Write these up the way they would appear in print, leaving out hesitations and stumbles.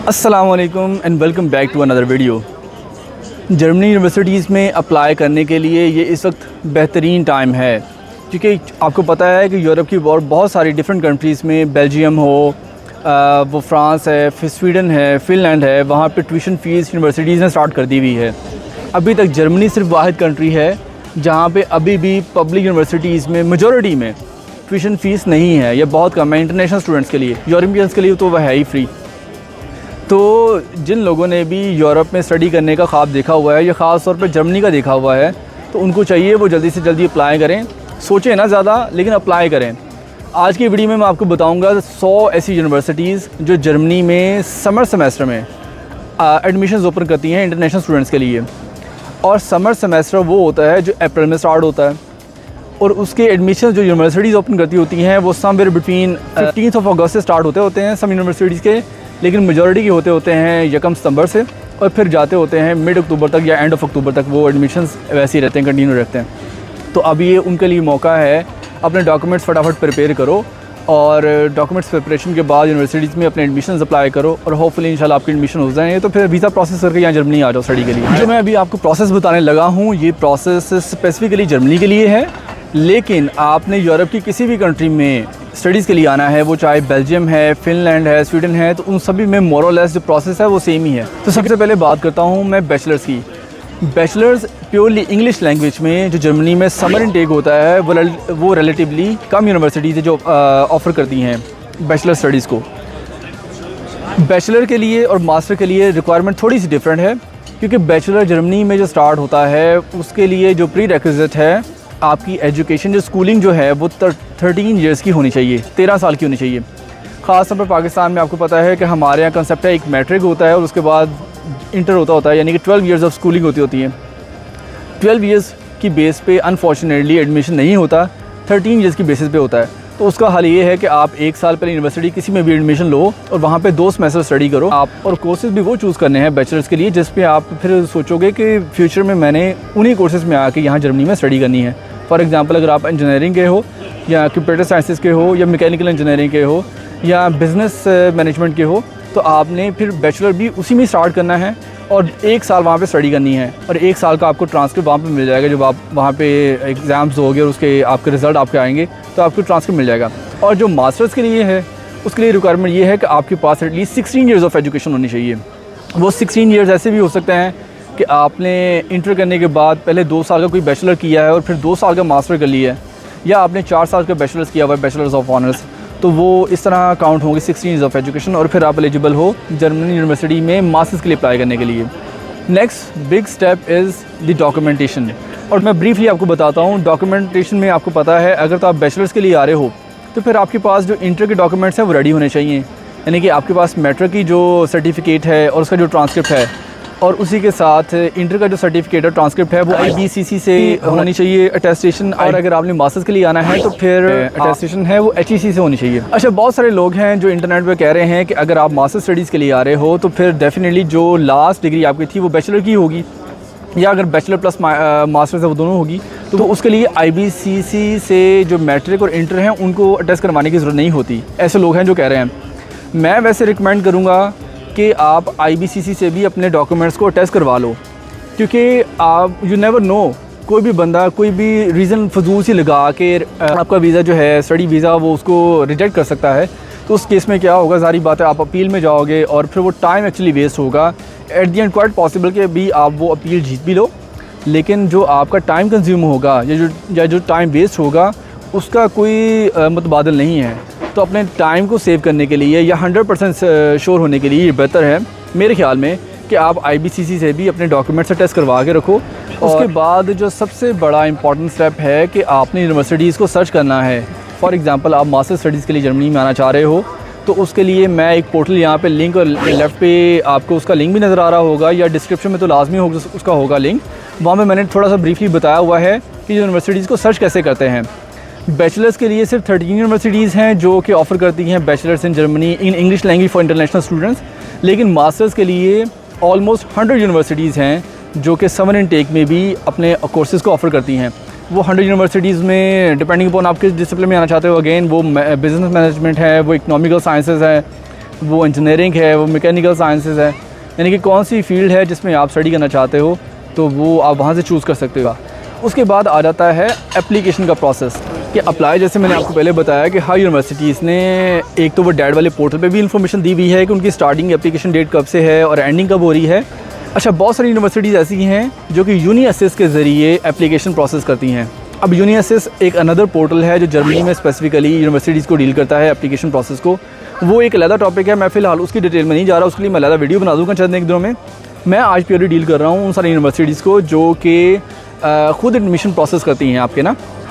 अस्सलामुअलैकुम and welcome back to another video. Germany universities में apply करने के लिए ये इस वक्त बेहतरीन टाइम है, क्योंकि आपको पता है कि यूरोप की बहुत सारी डिफरेंट कंट्रीज़ में, बेल्जियम हो, वो फ्रांस है, फिर स्वीडन है, फ़िनलैंड है, वहाँ पे ट्यूशन फ़ीस यूनिवर्सिटीज़ ने स्टार्ट कर दी हुई है। अभी तक जर्मनी सिर्फ वाहिद कंट्री है जहाँ पे अभी भी पब्लिक यूनिवर्सिटीज़ में मेजॉरिटी में ट्यूशन फ़ीस नहीं है, यह बहुत कम है इंटरनेशनल स्टूडेंट्स के लिए। यूरोपियंस के लिए तो वह है ही फ्री। तो जिन लोगों ने भी यूरोप में स्टडी करने का ख्वाब देखा हुआ है या ख़ास तौर पर जर्मनी का देखा हुआ है, तो उनको चाहिए वो जल्दी से जल्दी अप्लाई करें। सोचें ना ज़्यादा, लेकिन अप्लाई करें। आज की वीडियो में मैं आपको बताऊंगा 100 ऐसी यूनिवर्सिटीज़ जो जर्मनी में समर सेमेस्टर में एडमिशन्स ओपन करती हैं इंटरनेशनल स्टूडेंट्स के लिए। और समर सेमेस्टर वो होता है जो अप्रैल में स्टार्ट होता है, और उसके एडमिशन जो यूनिवर्सिटीज़ ओपन करती होती हैं वो समवेयर बिटवीन 15 अगस्त से स्टार्ट होते हैं सम यूनिवर्सिटीज़ के, लेकिन मेजॉरिटी के होते हैं 1 सितंबर से, और फिर जाते होते हैं मिड अक्टूबर तक या एंड ऑफ अक्टूबर तक। वो एडमिशन्स वैसे ही रहते हैं, कंटिन्यू रहते हैं। तो अब ये उनके लिए मौका है, अपने डॉक्यूमेंट्स फटाफट प्रिपेयर करो, और डॉक्यूमेंट्स प्रिपरेशन के बाद यूनिवर्सिटीज़ में अपने एडमिशन्स अप्लाई करो, और होपफुली इंशाल्लाह आपके एडमिशन हो जाएंगे। तो फिर वीज़ा प्रोसेस करके यहाँ जर्मनी आ जाओ स्टडी के लिए। जो मैं अभी आपको प्रोसेस बताने लगा हूँ, ये प्रोसेस स्पेसिफिकली जर्मनी के लिए है, लेकिन आपने यूरोप की किसी भी कंट्री में स्टडीज़ के लिए आना है, वो चाहे बेल्जियम है, फ़िनलैंड है, स्वीडन है, तो उन सभी में मोर और लेस जो प्रोसेस है वो सेम ही है। तो सबसे पहले बात करता हूँ मैं बैचलर्स की। बैचलर्स प्योरली इंग्लिश लैंग्वेज में जो जर्मनी में समर इनटेक होता है वो रिलेटिवली कम यूनिवर्सिटीज़ जो ऑफ़र करती हैं बैचलर स्टडीज़ को। बैचलर के लिए और मास्टर के लिए रिक्वायरमेंट थोड़ी सी डिफरेंट है, क्योंकि बैचलर जर्मनी में जो स्टार्ट होता है उसके लिए जो प्री रेक्विजिट है, आपकी एजुकेशन जो स्कूलिंग जो है वो 13 ईयर्स की होनी चाहिए, 13 साल की होनी चाहिए। ख़ास तौर पर पाकिस्तान में आपको पता है कि हमारे यहाँ कंसेप्ट है, एक मैट्रिक होता है और उसके बाद इंटर होता है, यानी कि 12 ईयर्स ऑफ स्कूलिंग होती है। 12 ईयर्स की बेस पे अनफॉर्चुनेटली एडमिशन नहीं होता, 13 ईयर्स की बेसिस पे होता है। तो उसका हल ये है कि आप 1 साल पहले यूनिवर्सिटी किसी में भी एडमिशन लो और वहाँ पे 2 सेमेस्टर स्टडी करो आप, और कोर्सेज़ भी वो चूज़ करने हैं बैचलर्स के लिए जिस पे आप फिर सोचोगे कि फ्यूचर में मैंने उन्हीं कोर्सेज़ में आके यहाँ जर्मनी में स्टडी करनी है। फॉर एग्जांपल, अगर आप इंजीनियरिंग के हो या कंप्यूटर साइंसेस के हो या मैकेनिकल इंजीनियरिंग के हो या बिज़नेस मैनेजमेंट के हो, तो आपने फिर बैचलर भी उसी में स्टार्ट करना है और 1 साल वहाँ पे स्टडी करनी है, और 1 साल का आपको ट्रांसक्रिप्ट वहाँ पे मिल जाएगा। जब आप वहाँ पे एग्ज़ाम्स दोगे और उसके आपके रिज़ल्ट आपके आएंगे तो आपको ट्रांसक्रिप्ट मिल जाएगा। और जो मास्टर्स के लिए है, उसके लिए रिक्वायरमेंट ये है कि आपके पास एटलीस्ट 16 ईयर्स ऑफ एजुकेशन होनी चाहिए। वो 16 ईयर्स ऐसे भी हो सकते हैं कि आपने इंटर करने के बाद पहले 2 साल का कोई बैचलर किया है और फिर 2 साल का मास्टर कर लिया है, या आपने 4 साल का बैचलर्स किया हुआ है, बैचलर्स ऑफ ऑनर्स, तो वो इस तरह काउंट होंगे 16 ईयर्स ऑफ एजुकेशन, और फिर आप एलिजिबल हो जर्मनी यूनिवर्सिटी में मास्टर्स के लिए अप्लाई करने के लिए। Next big step is the documentation, और मैं ब्रीफली आपको बताता हूँ। डॉक्यूमेंटेशन में आपको पता है, अगर तो आप बैचलर्स के लिए आ रहे हो तो फिर आपके पास जो इंटर के डॉक्यूमेंट्स हैं वो रेडी होने चाहिए, यानी कि आपके पास मैट्रिक की जो सर्टिफिकेट है और उसका जो ट्रांसक्रिप्ट है, और उसी के साथ इंटर का जो सर्टिफिकेट और ट्रांसक्रिप्ट है वो IBCC से होनी चाहिए अटेस्टेशन, और अगर आपने मास्टर्स के लिए आना है तो फिर अटेस्टेशन है वो HEC से होनी चाहिए। अच्छा, बहुत सारे लोग हैं जो इंटरनेट पे कह रहे हैं कि अगर आप मास्टर स्टडीज़ के लिए आ रहे हो तो फिर डेफिनेटली जो लास्ट डिग्री आपकी थी वो बैचलर की होगी, या अगर बैचलर प्लस मास्टर्स है वो दोनों होगी, तो उसके लिए IBCC से जो मैट्रिक और इंटर हैं उनको अटेस्ट करवाने की ज़रूरत नहीं होती। ऐसे लोग हैं जो कह रहे हैं। मैं वैसे रिकमेंड करूँगा कि आप IBCC से भी अपने डॉक्यूमेंट्स को अटेस्ट करवा लो, क्योंकि आप यू नेवर नो, कोई भी बंदा कोई भी रीज़न फजूल सी लगा के आपका वीज़ा जो है स्टडी वीज़ा वो उसको रिजेक्ट कर सकता है। तो उस केस में क्या होगा, सारी बात है, आप अपील में जाओगे और फिर वो टाइम एक्चुअली वेस्ट होगा। At the and quite possible कि भी आप वो अपील जीत भी लो, लेकिन जो आपका टाइम कंज्यूम होगा या जो टाइम वेस्ट होगा उसका कोई मुतबादल नहीं है। तो अपने टाइम को सेव करने के लिए या 100% श्योर होने के लिए ये बेहतर है मेरे ख़्याल में कि आप IBCC से भी अपने डॉक्यूमेंट्स टेस्ट करवा के रखो। उसके बाद जो सबसे बड़ा इंपॉर्टेंट स्टेप है कि आपने यूनिवर्सिटीज़ को सर्च करना है। फॉर एग्जांपल, आप मास्टर स्टडीज़ के लिए जर्मनी में आना चाह रहे हो, तो उसके लिए मैं एक पोर्टल यहाँ पे लिंक, और लेफ़्ट पे आपको उसका लिंक भी नज़र आ रहा होगा, या डिस्क्रिप्शन में तो लाजमी होगा उसका होगा लिंक। वहाँ पे मैंने थोड़ा सा ब्रीफली बताया हुआ है कि यूनिवर्सिटीज़ को सर्च कैसे करते हैं। बैचलर्स के लिए सिर्फ 13 यूनिवर्सिटीज़ हैं जो कि ऑफ़र करती हैं bachelors in Germany in English language for international students, लेकिन मास्टर्स के लिए ऑलमोस्ट 100 यूनिवर्सिटीज़ हैं जो कि समर इनटेक में भी अपने कोर्सेज़ को ऑफ़र करती हैं। वो 100 यूनिवर्सिटीज़ में डिपेंडिंग अपॉन आप किस डिसिप्लिन में आना चाहते हो, अगेन वो बिज़नेस मैनेजमेंट है, वो इकोनॉमिकल साइंसेज है, वो इंजीनियरिंग है, वो मैकेनिकल साइंसेस है, यानी कि कौन सी फील्ड है जिसमें आप स्टडी करना चाहते हो तो वो आप वहाँ से चूज़ कर सकते हो। उसके बाद आ जाता है एप्लीकेशन का प्रोसेस कि अप्लाई। जैसे मैंने आपको पहले बताया कि हर यूनिवर्सिटीज़ ने एक तो वो डैड वाले पोर्टल पे भी इंफॉर्मेशन दी हुई है कि उनकी स्टार्टिंग एप्लीकेशन डेट कब से है और एंडिंग कब हो रही है। अच्छा, बहुत सारी यूनिवर्सिटीज़ ऐसी हैं जो कि यूनी असिस्ट के ज़रिए एप्लीकेशन प्रोसेस करती हैं। अब यूनी असिस्ट एक अनदर पोर्टल है जो जर्मनी में स्पेसिफिकली यूनिवर्सिटीज़ को डील करता है एप्लीकेशन प्रोसेस को। वो एक अलग टॉपिक है, मैं फ़िलहाल उसकी डिटेल में नहीं जा रहा, उसके लिए मैं अलग वीडियो बना दूँगा चंद एक दिनों में। मैं आज प्योरली डील कर रहा हूँ उन सारी यूनिवर्सिटीज़ को जो कि ख़ुद एडमिशन प्रोसेस करती हैं आपके ना।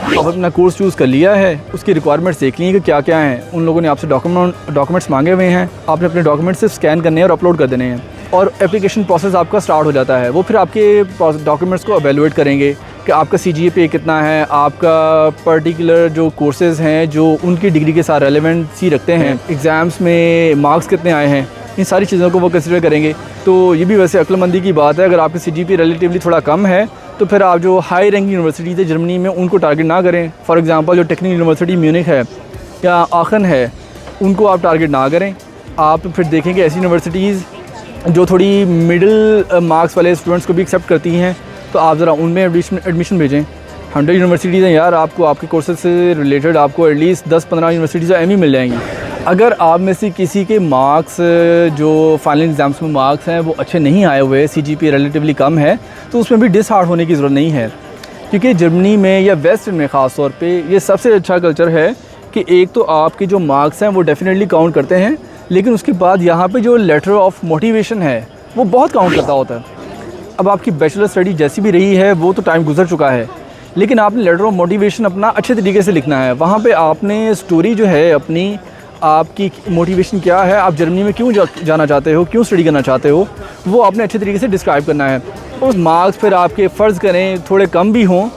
आप अपना कोर्स चूज़ कर लिया है, उसकी रिक्वायरमेंट्स देख ली हैं कि क्या क्या हैं। उन लोगों ने आपसे डॉक्यूमेंट्स मांगे हुए हैं, आपने अपने डॉक्यूमेंट्स सिर्फ स्कैन करने हैं और अपलोड कर देने हैं और एप्लीकेशन प्रोसेस आपका स्टार्ट हो जाता है। वो फिर आपके डॉक्यूमेंट्स को एवेलुएट करेंगे कि आपका CGPA कितना है, आपका पर्टिकुलर जो कोर्सेज़ हैं जो उनकी डिग्री के साथ रेलेवेंसी रखते हैं, एग्ज़ाम्स में मार्क्स कितने आए हैं, इन सारी चीज़ों को वो कंसिडर करेंगे। तो ये भी वैसे अक्लमंदी की बात है, अगर आपकी CGPA रिलेटिवली थोड़ा कम है तो फिर आप जो हाई रैंकिंग यूनिवर्सिटीज़ है जर्मनी में उनको टारगेट ना करें। फॉर एग्ज़ाम्पल जो टेक्निकल यूनिवर्सिटी म्यूनिख है या आखन है, उनको आप टारगेट ना करें। आप फिर देखेंगे ऐसी यूनिवर्सिटीज़ जो थोड़ी मिडिल मार्क्स वाले स्टूडेंट्स को भी एक्सेप्ट करती हैं, तो आप ज़रा उनमें एडमिशन भेजें। 100 यूनिवर्सिटीज़ हैं यार, आपको आपके कोर्सेज से रिलेटेड आपको एटलीस्ट 10-15 यूनिवर्सिटीज़ एम मिल जाएंगी। अगर आप में से किसी के मार्क्स जो फाइनल एग्ज़ाम्स में मार्क्स हैं वो अच्छे नहीं आए हुए, CGPA रिलेटिवली कम है, तो उसमें भी डिसहार्ट होने की ज़रूरत नहीं है, क्योंकि जर्मनी में या वेस्ट में ख़ास तौर पे ये सबसे अच्छा कल्चर है कि एक तो आपके जो मार्क्स हैं वो डेफिनेटली काउंट करते हैं, लेकिन उसके बाद यहाँ पे जो लेटर ऑफ मोटिवेशन है वो बहुत काउंट करता होता है। अब आपकी बैचलर स्टडी जैसी भी रही है वो तो टाइम गुजर चुका है, लेकिन आपने लेटर ऑफ मोटिवेशन अपना अच्छे तरीके से लिखना है। वहाँ पे आपने स्टोरी जो है अपनी, आपकी मोटिवेशन क्या है, आप जर्मनी में क्यों जाना चाहते हो, क्यों स्टडी करना चाहते हो, वो आपने अच्छे तरीके से डिस्क्राइब करना है। उस मार्क्स फिर आपके फ़र्ज़ करें थोड़े कम भी हों,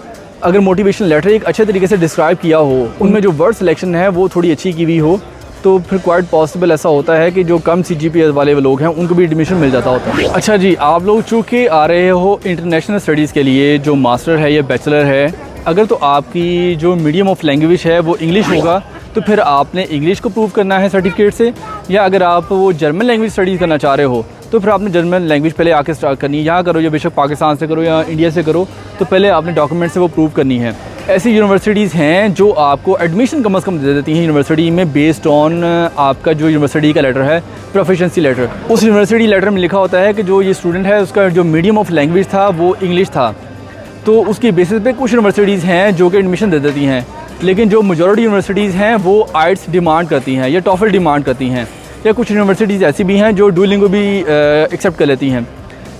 अगर मोटिवेशन लेटर एक अच्छे तरीके से डिस्क्राइब किया हो, उनमें जो वर्ड सिलेक्शन है वो थोड़ी अच्छी की हुई हो, तो फिर क्वाइट पॉसिबल ऐसा होता है कि जो कम CGPA वाले लोग हैं उनको भी एडमिशन मिल जाता होता है। अच्छा जी, आप लोग चूँकि आ रहे हो इंटरनेशनल स्टडीज़ के लिए, जो मास्टर है या बैचलर है, अगर तो आपकी जो मीडियम ऑफ लैंग्वेज है वो इंग्लिश होगा तो फिर आपने इंग्लिश को प्रूव करना है सर्टिफिकेट से, या अगर आप वो जर्मन लैंग्वेज स्टडीज़ करना चाह रहे हो तो फिर आपने जर्मन लैंग्वेज पहले आके स्टार्ट करनी है। यहाँ करो या बेशक पाकिस्तान से करो या इंडिया से करो, तो पहले आपने डॉक्यूमेंट से वो प्रूव करनी है। ऐसी यूनिवर्सिटीज़ हैं जो आपको एडमिशन कम से कम दे देती हैं यूनिवर्सिटी में बेस्ड ऑन आपका जो यूनिवर्सिटी का लेटर है, प्रोफिशिएंसी लेटर। उस यूनिवर्सिटी लेटर में लिखा होता है कि जो ये स्टूडेंट है उसका जो मीडियम ऑफ लैंग्वेज था वो इंग्लिश था, तो उसकी बेसिस पे कुछ यूनिवर्सिटीज़ हैं जो कि एडमिशन दे देती हैं, लेकिन जो मेजॉरिटी यूनिवर्सिटीज़ हैं वो आइट्स डिमांड करती हैं या टॉफल डिमांड करती हैं, या कुछ यूनिवर्सिटीज़ ऐसी भी हैं जो डुओलिंगो भी एक्सेप्ट कर लेती हैं।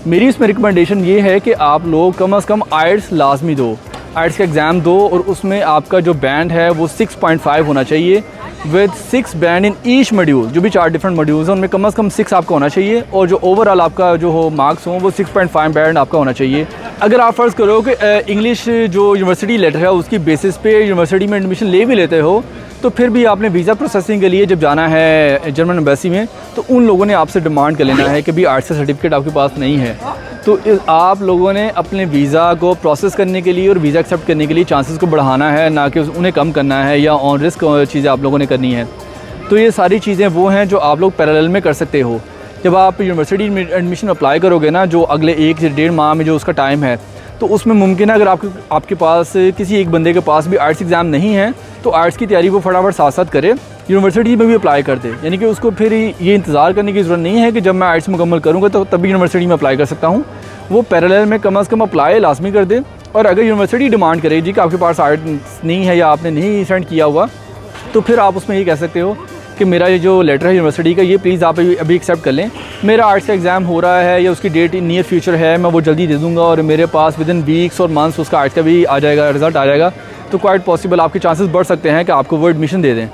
मेरी इसमें रिकमेंडेशन ये है कि आप लोग कम से कम आइट्स लाजमी दो, आइट्स का एग्ज़ाम दो और उसमें आपका जो बैंड है वो 6.5 होना चाहिए, with 6 band in each module. जो भी 4 डिफरेंट मॉड्यूल्स हैं उनमें कम से कम 6 आपका होना चाहिए, और जो ओवरऑल आपका जो हो मार्क्स हों वो 6.5 बैंड आपका होना चाहिए। अगर आप फ़र्ज़ करो कि इंग्लिश जो यूनिवर्सिटी लेटर है उसकी बेसिस पे यूनिवर्सिटी में एडमिशन ले भी लेते हो, तो फिर भी आपने वीज़ा प्रोसेसिंग के लिए जब जाना है जर्मन एम्बेसी में, तो उन लोगों ने आपसे डिमांड कर लेना है कि भाई आर्ट्स का सर्टिफिकेट आपके पास नहीं है। तो आप लोगों ने अपने वीज़ा को प्रोसेस करने के लिए और वीज़ा एक्सेप्ट करने के लिए चांसेस को बढ़ाना है, ना कि उन्हें कम करना है या ऑन रिस्क चीज़ें आप लोगों ने करनी है। तो ये सारी चीज़ें वो हैं जो आप लोग पैरेलल में कर सकते हो। जब आप यूनिवर्सिटी में एडमिशन अप्लाई करोगे ना, जो अगले 1 से 1.5 माह में जो उसका टाइम है, तो उसमें मुमकिन है अगर आपके पास किसी एक बंदे के पास भी आर्ट्स एग्ज़ाम नहीं है तो आर्ट्स की तैयारी वो फटाफट साथ साथ करे, यूनिवर्सिटी में भी अप्लाई कर दे। यानी कि उसको फिर ये इंतज़ार करने की ज़रूरत नहीं है कि जब मैं आर्ट्स मुकम्मल करूँगा तो तभी यूनिवर्सिटी में अप्लाई कर सकता हूँ। वो पैरेलल में कम से कम अप्लाई लाजमी कर दे, और अगर यूनिवर्सिटी डिमांड करे जी कि आपके पास आर्ट्स नहीं है या आपने नहीं सेंड किया हुआ, तो फिर आप उसमें ये कह सकते हो कि मेरा ये जो लेटर है यूनिवर्सिटी का ये प्लीज़ आप अभी एक्सेप्ट कर लें, मेरा आर्ट्स का एग्ज़ाम हो रहा है या उसकी डेट नियर फ्यूचर है, मैं वो जल्दी दे दूँगा और मेरे पास विदिन वीक्स और मंथ्स उसका आर्ट्स का भी आ जाएगा, रिज़ल्ट आ जाएगा, तो क्वाइट पॉसिबल आपके चांसेस बढ़ सकते हैं कि आपको वो एडमिशन दे दें।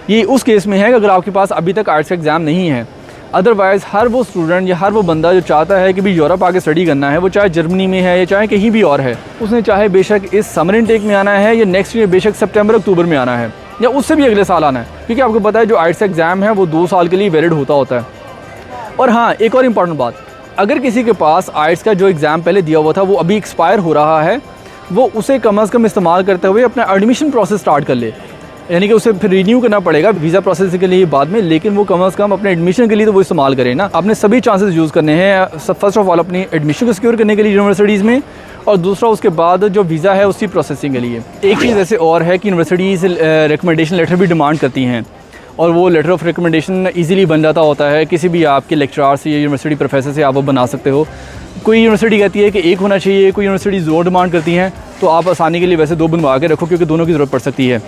ये उस केस में है कि अगर आपके पास अभी तक आर्ट्स का एग्ज़ाम नहीं है। अदरवाइज़ हर वो स्टूडेंट या हर वो बंदा जो चाहता है कि भी यूरोप आके स्टडी करना है, वो चाहे जर्मनी में है या चाहे कहीं भी और है, उसने चाहे बेशक इस समर इनटेक में आना है या नेक्स्ट ईयर बेशक सितंबर अक्टूबर में आना है या उससे भी अगले साल आना है, क्योंकि आपको पता है जो आइट्स एग्ज़ाम है वो 2 साल के लिए वैलिड होता है। और हाँ, एक और इम्पॉर्टेंट बात, अगर किसी के पास आइट्स का जो एग्ज़ाम पहले दिया हुआ था वो अभी एक्सपायर हो रहा है, वो उसे कम से कम इस्तेमाल करते हुए अपना एडमिशन प्रोसेस स्टार्ट कर ले। यानी कि उसे फिर रिन्यू करना पड़ेगा वीज़ा प्रोसेसिंग के लिए बाद में, लेकिन वो कम से कम अपने एडमिशन के लिए तो वो इस्तेमाल करें ना। आपने सभी चांसेस यूज़ करने हैं, फर्स्ट ऑफ ऑल अपनी एडमिशन को सिक्योर करने के लिए यूनिवर्सिटीज़ में, और दूसरा उसके बाद जो वीज़ा है उसकी प्रोसेसिंग के लिए। एक चीज़ ऐसे और है कि यूनिवर्सिटीज़ रिकमेंडेशन लेटर भी डिमांड करती हैं, और वो लेटर ऑफ रिकमेंडेशन इजीली बन जाता होता है, किसी भी आपके लेक्चरार से या यूनिवर्सिटी प्रोफेसर से आप वो बना सकते हो। कोई यूनिवर्सिटी कहती है कि एक होना चाहिए, कोई यूनिवर्सिटी ज़ोर डिमांड करती हैं, तो आप आसानी के लिए वैसे 2 बनवा के रखो, क्योंकि दोनों की ज़रूरत पड़ सकती है।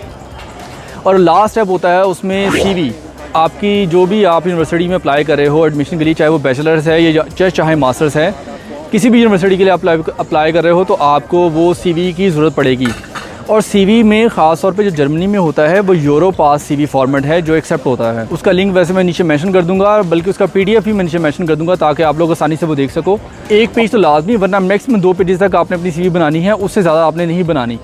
और लास्ट स्टेप होता है उसमें CV, आपकी जो भी आप यूनिवर्सिटी में अप्लाई कर रहे हो एडमिशन के लिए, चाहे वो बैचलर्स है या चाहे मास्टर्स है, किसी भी यूनिवर्सिटी के लिए अप्लाई कर रहे हो तो आपको वो CV की ज़रूरत पड़ेगी। और CV में ख़ास तौर पे जो जर्मनी में होता है वो यूरो पास CV फॉर्मेट है जो एक्सेप्ट होता है। उसका लिंक वैसे मैं नीचे मेंशन कर दूंगा, बल्कि उसका PDF भी मैं नीचे मेंशन कर दूंगा ताकि आप लोग आसानी से वो देख सको। एक पेज तो लाजमी, वरना मैक्सिमम 2 पेजेस तक आपने अपनी CV बनानी है, उससे ज़्यादा आपने नहीं बनानी,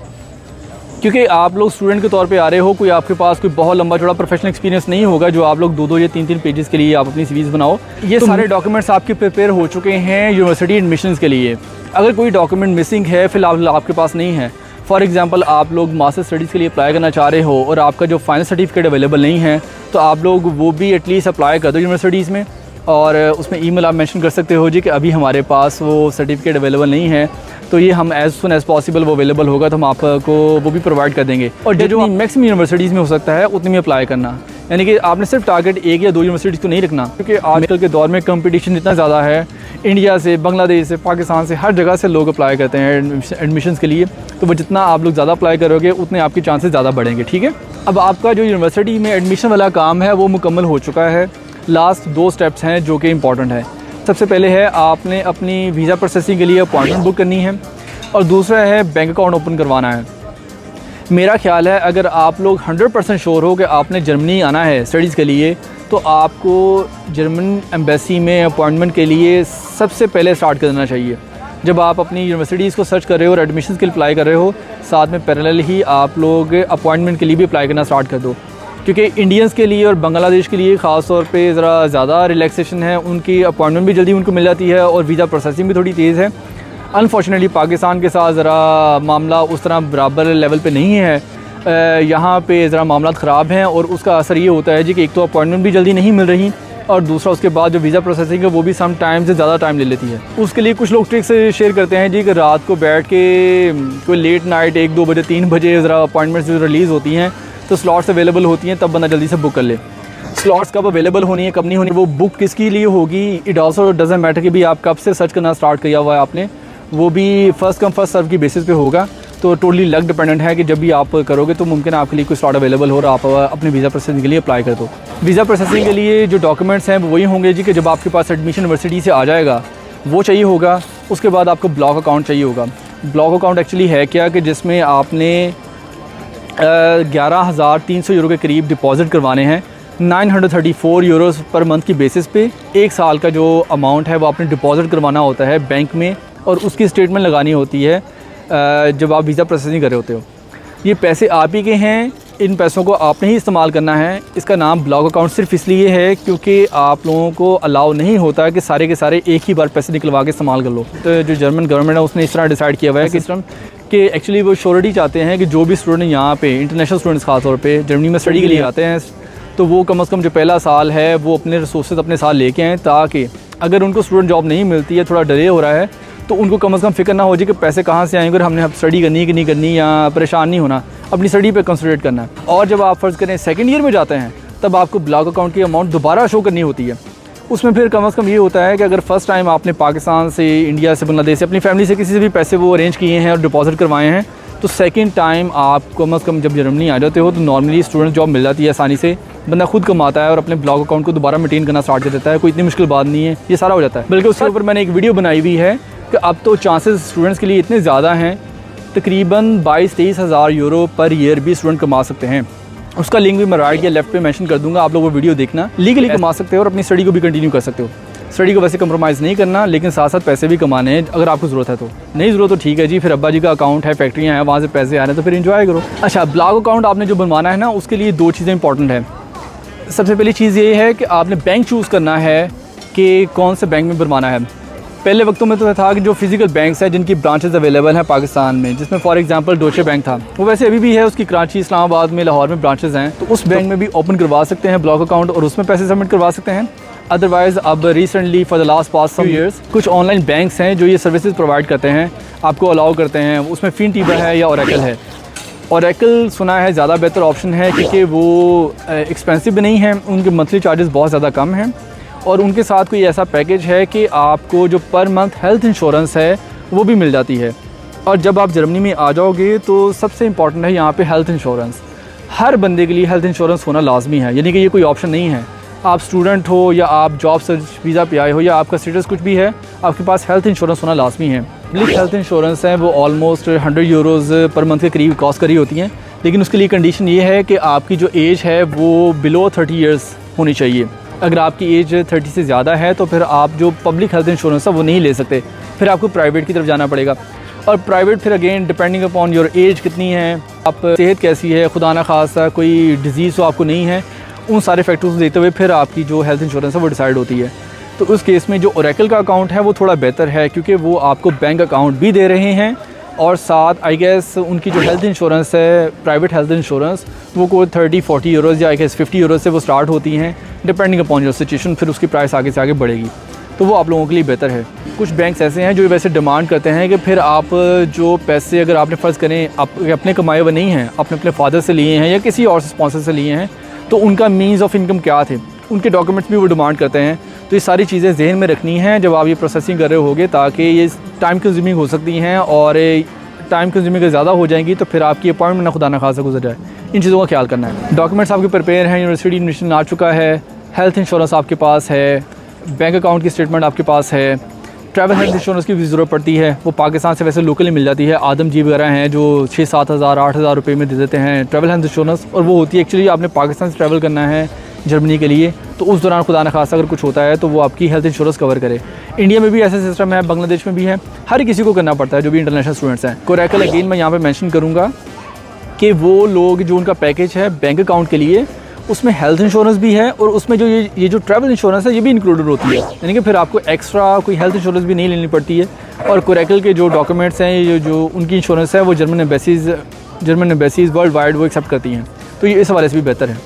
क्योंकि आप लोग स्टूडेंट के तौर पे आ रहे हो, कोई आपके पास कोई बहुत लंबा चौड़ा प्रोफेशनल एक्सपीरियंस नहीं होगा जो आप लोग 2-2 या 3-3 पेजेस के लिए आप अपनी CVs बनाओ। ये सारे डॉक्यूमेंट्स आपके प्रिपेयर हो चुके हैं यूनिवर्सिटी एडमिशन्स के लिए। अगर कोई डॉक्यूमेंट मिसिंग है फिलहाल आपके पास नहीं है, फॉर एग्जांपल आप लोग मास्टर स्टडीज़ के लिए अप्लाई करना चाह रहे हो और आपका जो फाइनल सर्टिफिकेट अवेलेबल नहीं है, तो आप लोग वो भी एटलीस्ट अप्लाई कर दो यूनिवर्सिटीज़ में, और उसमें ईमेल आप मेंशन कर सकते हो जी कि अभी हमारे पास वो सर्टिफिकेट अवेलेबल नहीं है, तो ये हम एज़ सुन एज़ पॉसिबल वो अवेलेबल होगा तो हम आपको वो भी प्रोवाइड कर देंगे। और जो मैक्सिमम यूनिवर्सिटीज़ में हो सकता है उतनी में अप्लाई करना, यानी कि आपने सिर्फ टारगेट 1 या 2 यूनिवर्सिटीज़ को नहीं रखना, क्योंकि आजकल के दौर में कंपटीशन इतना ज़्यादा है, इंडिया से, बांग्लादेश से, पाकिस्तान से, हर जगह से लोग अप्लाई करते हैं एडमिशन्स के लिए, तो वो जितना आप लोग ज़्यादा अप्लाई करोगे उतने आपके चांसेस ज़्यादा बढ़ेंगे। ठीक है, अब आपका जो यूनिवर्सिटी में एडमिशन वाला काम है वो मुकम्मल हो चुका है। लास्ट 2 स्टेप्स हैं जो कि इम्पॉर्टेंट है। सबसे पहले है आपने अपनी वीज़ा प्रोसेसिंग के लिए अपॉइंटमेंट बुक करनी है, और दूसरा है बैंक अकाउंट ओपन करवाना है। मेरा ख्याल है अगर आप लोग 100% श्योर हो कि आपने जर्मनी आना है स्टडीज़ के लिए, तो आपको जर्मन एम्बेसी में अपॉइंटमेंट के लिए सबसे पहले स्टार्ट कर देना चाहिए। जब आप अपनी यूनिवर्सिटीज़ को सर्च कर रहे हो और एडमिशन के लिए अप्लाई कर रहे हो, साथ में पैरेलल ही आप लोग अपॉइंटमेंट के लिए भी अप्लाई करना स्टार्ट कर दो, क्योंकि इंडियंस के लिए और बांग्लादेश के लिए ख़ास तौर पे ज़रा ज़्यादा रिलैक्सेशन है, उनकी अपॉइंटमेंट भी जल्दी उनको मिल जाती है और वीज़ा प्रोसेसिंग भी थोड़ी तेज़ है। अनफॉर्चुनेटली पाकिस्तान के साथ ज़रा मामला उस तरह बराबर लेवल पे नहीं है, यहाँ पे ज़रा मामला ख़राब हैं, और उसका असर ये होता है जी कि एक तो अपॉइंटमेंट भी जल्दी नहीं मिल रही, और दूसरा उसके बाद जो वीज़ा प्रोसेसिंग है वो भी सम टाइम से ज़्यादा टाइम ले लेती है। उसके लिए कुछ लोग ट्रिक्स शेयर करते हैं जी कि रात को बैठ के कोई लेट नाइट 1-2 बजे 3 बजे ज़रा अपॉइंटमेंट्स जो रिलीज़ होती हैं तो स्लॉट्स अवेलेबल होती हैं, तब बंदा जल्दी से बुक कर ले। स्लॉट्स कब अवेलेबल होनी है कब नहीं होनी, वो बुक किसके लिए होगी, इट ऑल्सो डजंट मैटर कि भी आप कब से सर्च करना स्टार्ट किया हुआ है आपने, वो भी फर्स्ट कम फर्स्ट सर्व की बेसिस पे होगा। तो टोटली लक डिपेंडेंट है कि जब भी आप करोगे तो मुमकिन आपके लिए कोई स्लॉट अवेलेबल हो और आप अपने वीज़ा प्रोसेसिंग के लिए अप्लाई कर दो। वीज़ा प्रोसेसिंग के लिए जो डॉक्यूमेंट्स हैं वो वही होंगे जी कि जब आपके पास एडमिशन यूनिवर्सिटी से आ जाएगा वो चाहिए होगा। उसके बाद आपको ब्लॉक अकाउंट चाहिए होगा। ब्लॉक अकाउंट एक्चुअली है क्या कि जिसमें आपने 11,300 यूरो के करीब डिपॉजिट करवाने हैं, 934 यूरोस पर मंथ की बेसिस पे। 1 साल का जो अमाउंट है वो आपने डिपॉजिट करवाना होता है बैंक में, और उसकी स्टेटमेंट लगानी होती है जब आप वीज़ा प्रोसेसिंग कर रहे होते हो। ये पैसे आप ही के हैं, इन पैसों को आपने ही इस्तेमाल करना है। इसका नाम ब्लॉक अकाउंट सिर्फ इसलिए है क्योंकि आप लोगों को अलाउ नहीं होता कि सारे के सारे एक ही बार पैसे निकलवा के इस्तेमाल कर लो। तो जो जर्मन गवर्नमेंट है उसने इस तरह डिसाइड किया हुआ है कि इस तरह कि एक्चुअली वो श्योरिटी चाहते हैं कि जो भी स्टूडेंट यहाँ पे इंटरनेशनल स्टूडेंट्स खास तौर पे जर्मनी में स्टडी के लिए आते हैं, तो वो कम से कम जो पहला साल है वो अपने रिसोर्सेज अपने साथ लेके आएँ, ताकि अगर उनको स्टूडेंट जॉब नहीं मिलती है, थोड़ा डिले हो रहा है, तो उनको कम से कम फिक्र ना हो जाए कि पैसे कहाँ से आएंगे और हमने अब स्टडी करनी है कि नहीं करनी, या परेशान नहीं होना, अपनी स्टडी पे कंसंट्रेट करना है। और जब आप फ़र्ज़ करें सेकंड ईयर में जाते हैं, तब आपको ब्लॉक अकाउंट की अमाउंट दोबारा शो करनी होती है। उसमें फिर कम से कम ये होता है कि अगर फ़र्स्ट टाइम आपने पाकिस्तान से, इंडिया से, बांग्लादेश से, अपनी फैमिली से किसी से भी पैसे वो अरेंज किए हैं और डिपॉजिट करवाए हैं, तो सेकंड टाइम आप कम से कम जब जर्मनी आ जाते हो तो नॉर्मली स्टूडेंट जॉब मिल जाती है आसानी से। बंदा खुद कमाता है और अपने ब्लॉक अकाउंट को दोबारा मेंटेन करना स्टार्ट कर देता है। कोई इतनी मुश्किल बात नहीं है, ये सारा हो जाता है। बल्कि उसके ऊपर मैंने एक वीडियो बनाई हुई है कि अब तो चांसेस स्टूडेंट्स के लिए इतने ज़्यादा हैं, तकरीबन 22-23 हज़ार यूरो पर ईयर भी स्टूडेंट कमा सकते हैं। उसका लिंक भी मैं राइट या लेफ्ट पे मेंशन कर दूंगा, आप लोग वो वीडियो देखना। लीगली कमा सकते हो और अपनी स्टडी को भी कंटिन्यू कर सकते हो। स्टडी को वैसे कंप्रोमाइज़ नहीं करना, लेकिन साथ साथ पैसे भी कमाने हैं अगर आपको ज़रूरत है तो। नहीं ज़रूरत तो ठीक है जी, फिर अब्बा जी का अकाउंट है, फैक्ट्रियाँ हैं, वहाँ से पैसे आ रहे हैं तो फिर एंजॉय करो। अच्छा, ब्लॉक अकाउंट आपने जो बनवाना है ना, उसके लिए 2 चीज़ें इंपॉर्टेंट है। सबसे पहली चीज़ ये है कि आपने बैंक चूज़ करना है कि कौन से बैंक में बनवाना है। पहले वक्तों में तो था कि जो फिजिकल बैंक्स हैं जिनकी ब्रांचेस अवेलेबल हैं पाकिस्तान में, जिसमें फॉर एग्जांपल डोचे बैंक था, वो वैसे अभी भी है, उसकी कराची, इस्लामाबाद में, लाहौर में ब्रांचेस हैं, तो उस बैंक में भी ओपन करवा सकते हैं ब्लॉक अकाउंट और उसमें पैसे सबमिट करवा सकते हैं। अदरवाइज़ अब recently for the last past some years कुछ ऑनलाइन बैंक्स हैं जो ये सर्विसेज प्रोवाइड करते हैं, आपको अलाउ करते हैं। उसमें फिनटीबा है या ओरेकल है। ओरेकल सुना है ज़्यादा बेहतर ऑप्शन है क्योंकि वो एक्सपेंसिव भी नहीं है, उनके मंथली चार्जेस बहुत ज़्यादा कम हैं और उनके साथ कोई ऐसा पैकेज है कि आपको जो पर मंथ हेल्थ इंश्योरेंस है वो भी मिल जाती है। और जब आप जर्मनी में आ जाओगे तो सबसे इम्पॉर्टेंट है यहाँ पे हेल्थ इंश्योरेंस। हर बंदे के लिए हेल्थ इंश्योरेंस होना लाजमी है, यानी कि ये कोई ऑप्शन नहीं है। आप स्टूडेंट हो या आप जॉब सर्च वीज़ा पे आए हो या आपका स्टेटस कुछ भी है, आपके पास हेल्थ इंश्योरेंस होना लाजमी है। पब्लिक हेल्थ इंश्योरेंस है वो ऑलमोस्ट 100 यूरोज़ पर मंथ के करीब कॉस्ट करी होती हैं, लेकिन उसके लिए कंडीशन ये है कि आपकी जो एज है वो बिलो 30 ईयर्स होनी चाहिए। अगर आपकी एज 30 से ज़्यादा है तो फिर आप जो पब्लिक हेल्थ इंश्योरेंस है वो नहीं ले सकते, फिर आपको प्राइवेट की तरफ जाना पड़ेगा। और प्राइवेट फिर again depending upon your age कितनी है, आप सेहत कैसी है, खुदा ना खासा कोई डिज़ीज़ तो आपको नहीं है, उन सारे फैक्टर्स को देखते हुए फिर आपकी जो हेल्थ इंश्योरेंस है वो डिसाइड होती है। तो उस केस में जो ओरेकल का अकाउंट है वो थोड़ा बेहतर है क्योंकि वो आपको बैंक अकाउंट भी दे रहे हैं और साथ आई गेस उनकी जो हेल्थ इंश्योरेंस है, प्राइवेट हेल्थ इंश्योरेंस, वो कोई 30-40 यूरोज़ या आई गेस 50 यूरोज़ से वो स्टार्ट होती हैं डिपेंडिंग अपॉन योर सिचुएशन, फिर उसकी प्राइस आगे से आगे बढ़ेगी। तो वो आप लोगों के लिए बेहतर है। कुछ बैंक्स ऐसे हैं जो वैसे डिमांड करते हैं कि फिर आप जो पैसे अगर आपने फ़र्ज़ करें आप अपने कमाए हुए नहीं हैं, आपने अपने फादर से लिए हैं या किसी और स्पॉन्सर से लिए हैं, तो उनका मीन्स ऑफ इनकम क्या थे, उनके डॉक्यूमेंट्स भी वो डिमांड करते हैं। तो ये सारी चीज़ें जहन में रखनी हैं जब आप ये प्रोसेसिंग कर रहे होगे, ताकि ये टाइम कंज्यूमिंग हो सकती हैं और टाइम कंज्यूमिंग अगर ज़्यादा हो जाएंगी तो फिर आपकी अपॉइंटमेंट ना खुदा ना खासा गुजर जाए। इन चीज़ों का ख्याल करना है। डॉक्यूमेंट्स आपके प्रिपेयर हैं, यूनिवर्सिटी एडमिशन आ चुका है, हेल्थ इंश्योरेंस आपके पास है, बैंक अकाउंट की स्टेटमेंट आपके पास है, ट्रैवल हेल्थ इंश्योरेंस की भी ज़रूरत पड़ती है, वो पाकिस्तान से वैसे लोकली मिल जाती है। आदम जी वगैरह हैं जो 6-7 हज़ार 8 हज़ार रुपये में दे देते हैं ट्रैवल हेल्थ इंश्योरेंस, और वो होती है एक्चुअली आपने पाकिस्तान से ट्रैवल करना है जर्मनी के लिए, तो उस दौरान खुदा न खासा अगर कुछ होता है तो वो आपकी हेल्थ इंश्योरेंस कवर करे। इंडिया में भी ऐसा सिस्टम है, बांग्लादेश में भी है, हर किसी को करना पड़ता है जो भी इंटरनेशनल स्टूडेंट्स हैं। ओरेकल अगेन मैं यहाँ पे मेंशन करूँगा कि वो लोग जो उनका पैकेज है बैंक अकाउंट के लिए, उसमें हेल्थ इंश्योरेंस भी है और उसमें जो ये जो ट्रैवल इंश्योरेंस है ये भी इंक्लूडेड होती है, यानी कि फिर आपको एक्स्ट्रा कोई हेल्थ इंश्योरेंस भी नहीं लेनी पड़ती है। और ओरेकल के जो डॉक्यूमेंट्स हैं, ये जो उनकी इंश्योरेंस है वो जर्मन एम्बेसीज़ वर्ल्ड वाइड वो एक्सेप्ट करती हैं, तो ये इस हवाले से भी बेहतर है।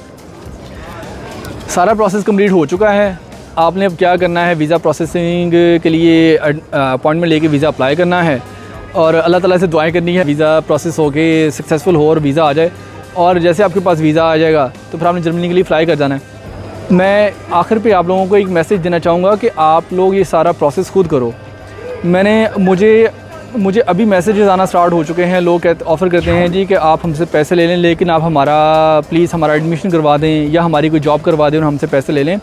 सारा प्रोसेस कंप्लीट हो चुका है। आपने अब क्या करना है, वीज़ा प्रोसेसिंग के लिए अपॉइंटमेंट लेके वीज़ा अप्लाई करना है और अल्लाह ताला से दुआएं करनी है वीज़ा प्रोसेस हो के सक्सेसफुल हो और वीज़ा आ जाए। और जैसे आपके पास वीज़ा आ जाएगा तो फिर आपने जर्मनी के लिए फ़्लाई कर जाना है। मैं आखिर पे आप लोगों को एक मैसेज देना चाहूँगा कि आप लोग ये सारा प्रोसेस खुद करो। मुझे अभी मैसेजेस आना स्टार्ट हो चुके हैं, लोग ऑफ़र करते हैं जी कि आप हमसे पैसे ले लें, लेकिन आप प्लीज़ हमारा एडमिशन करवा दें या हमारी कोई जॉब करवा दें और हमसे पैसे ले लें।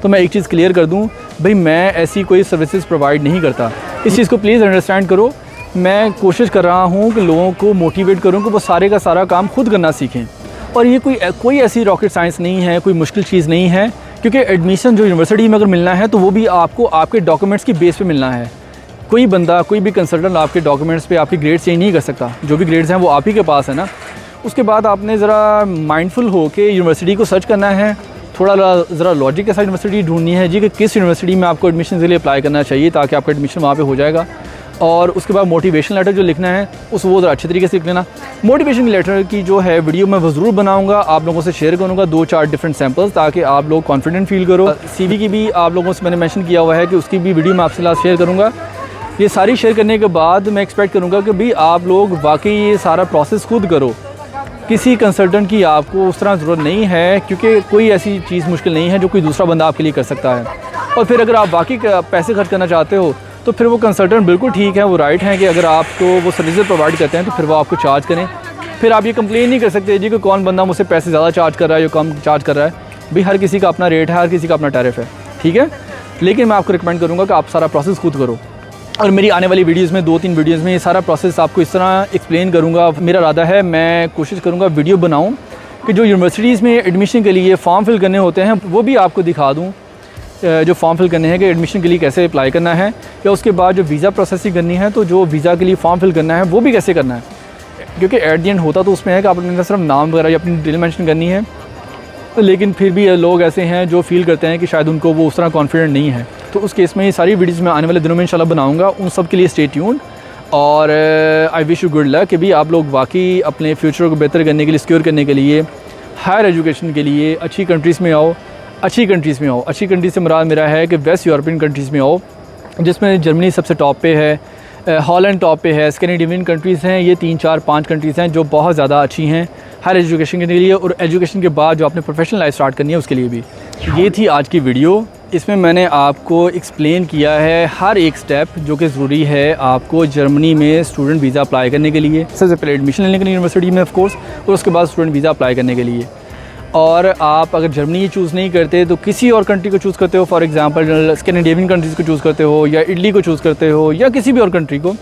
तो मैं एक चीज़ क्लियर कर दूं, भाई मैं ऐसी कोई सर्विसेज प्रोवाइड नहीं करता, इस चीज़ को प्लीज़ अंडरस्टैंड करो। मैं कोशिश कर रहा हूं कि लोगों को मोटिवेट करूं कि वो सारे का सारा काम खुद करना सीखें। और ये कोई ऐसी रॉकेट साइंस नहीं है, कोई मुश्किल चीज़ नहीं है, क्योंकि एडमिशन जो यूनिवर्सिटी में अगर मिलना है तो वो भी आपको आपके डॉक्यूमेंट्स की बेस पे मिलना है। कोई बंदा, कोई भी कंसल्टेंट आपके डॉक्यूमेंट्स पे आपके ग्रेड्स चेंज नहीं कर सकता, जो भी ग्रेड्स हैं वो आप ही के पास है ना। उसके बाद आपने ज़रा माइंडफुल हो के यूनिवर्सिटी को सर्च करना है, थोड़ा ज़रा लॉजिक के साथ यूनिवर्सिटी ढूंढनी है जी कि किस यूनिवर्सिटी में आपको एडमिशन के लिए अप्लाई करना चाहिए, ताकि आपका एडमिशन वहाँ पे हो जाएगा। और उसके बाद मोटिवेशन लेटर जो लिखना है वो ज़रा अच्छे तरीके से लिख लेना। मोटिवेशन लेटर की जो है वीडियो मैं ज़रूर बनाऊंगा, आप लोगों से शेयर करूंगा 2-4 डिफरेंट सैम्पल्स, ताकि आप लोग कॉन्फिडेंट फील करो। CV की भी आप लोगों से मैंने मेंशन किया हुआ है कि उसकी भी वीडियो मैं आपसे लास्ट शेयर करूँगा। ये सारी शेयर करने के बाद मैं एक्सपेक्ट करूँगा कि भाई आप लोग वाकई ये सारा प्रोसेस खुद करो, किसी कंसल्टेंट की आपको उस तरह ज़रूरत नहीं है, क्योंकि कोई ऐसी चीज़ मुश्किल नहीं है जो कोई दूसरा बंदा आपके लिए कर सकता है। और फिर अगर आप बाकी पैसे खर्च करना चाहते हो तो फिर वो कंसल्टेंट बिल्कुल ठीक है, वो राइट है कि अगर आपको वो सर्विसेज प्रोवाइड करते हैं तो फिर वो आपको चार्ज करें। फिर आप ये कंप्लेन नहीं कर सकते जी कि कौन बंदा मुझसे पैसे ज़्यादा चार्ज कर रहा है या कम चार्ज कर रहा है। भाई हर किसी का अपना रेट है, हर किसी का अपना टैरिफ है, ठीक है। लेकिन मैं आपको रिकमेंड करूँगा कि आप सारा प्रोसेस खुद करो। और मेरी आने वाली वीडियोज़ में 2-3 वीडियोज़ में ये सारा प्रोसेस आपको इस तरह एक्सप्लेन करूँगा। मेरा इरादा है मैं कोशिश करूँगा वीडियो बनाऊँ कि जो यूनिवर्सिटीज़ में एडमिशन के लिए फॉर्म फिल करने होते हैं वो भी आपको दिखा दूँ, जो फॉर्म फिल करने हैं कि एडमिशन के लिए कैसे अप्लाई करना है, या उसके बाद जो वीज़ा प्रोसेसिंग करनी है तो जो वीज़ा के लिए फॉर्म फिल करना है वो भी कैसे करना है। क्योंकि एट द एंड होता तो उसमें है कि आपने सिर्फ नाम वगैरह या अपनी डिटेल मेंशन करनी है, लेकिन फिर भी लोग ऐसे हैं जो फील करते हैं कि शायद उनको वो उस तरह कॉन्फिडेंट नहीं है। तो उस केस में ये सारी वीडियोज़ मैं आने वाले दिनों में इंशाल्लाह बनाऊँगा। उन सब के लिए स्टे ट्यून्ड। और I wish you good luck कि भी आप लोग वाकई अपने फ्यूचर को बेहतर करने के लिए, सिक्योर करने के लिए, हायर एजुकेशन के लिए अच्छी कंट्रीज़ में आओ। अच्छी कंट्रीज़ में आओ, अच्छी कंट्रीज़ से मुराद मेरा है कि वेस्ट यूरोपियन कंट्रीज़ में आओ, जिसमें जर्मनी सबसे टॉप पे है, हॉलैंड टॉप पे है, स्कैंडिनेवियन कंट्रीज़ हैं। ये 3 4 5 कंट्रीज़ हैं जो बहुत ज़्यादा अच्छी हैं हायर एजुकेशन के लिए, और एजुकेशन के बाद जो आपने प्रोफेशनल लाइफ स्टार्ट करनी है उसके लिए भी। ये थी आज की वीडियो। इसमें मैंने आपको एक्सप्लेन किया है हर एक स्टेप जो कि ज़रूरी है आपको जर्मनी में स्टूडेंट वीज़ा अप्लाई करने के लिए। सबसे पहले एडमिशन लेने के लिए यूनिवर्सिटी में ऑफ कोर्स, और उसके बाद स्टूडेंट वीज़ा अप्लाई करने के लिए। और आप अगर जर्मनी चूज़ नहीं करते तो किसी और कंट्री को चूज़ करते हो, फॉर एग्जांपल स्कैंडिनेवियन कंट्रीज़ को चूज़ करते हो, या इटली को चूज़ करते हो, या किसी भी और कंट्री को,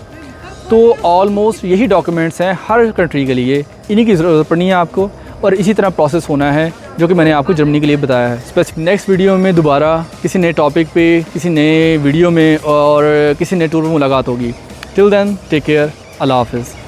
तो ऑलमोस्ट यही डॉक्यूमेंट्स हैं हर कंट्री के लिए। इन्हीं की ज़रूरत पड़नी है आपको, और इसी तरह प्रोसेस होना है जो कि मैंने आपको जर्मनी के लिए बताया है। स्पेसिफिक नेक्स्ट वीडियो में दोबारा किसी नए टॉपिक पे, किसी नए वीडियो में और किसी नए टूर में मुलाकात होगी। टिल देन टेक केयर, अल्लाह हाफ़िज़।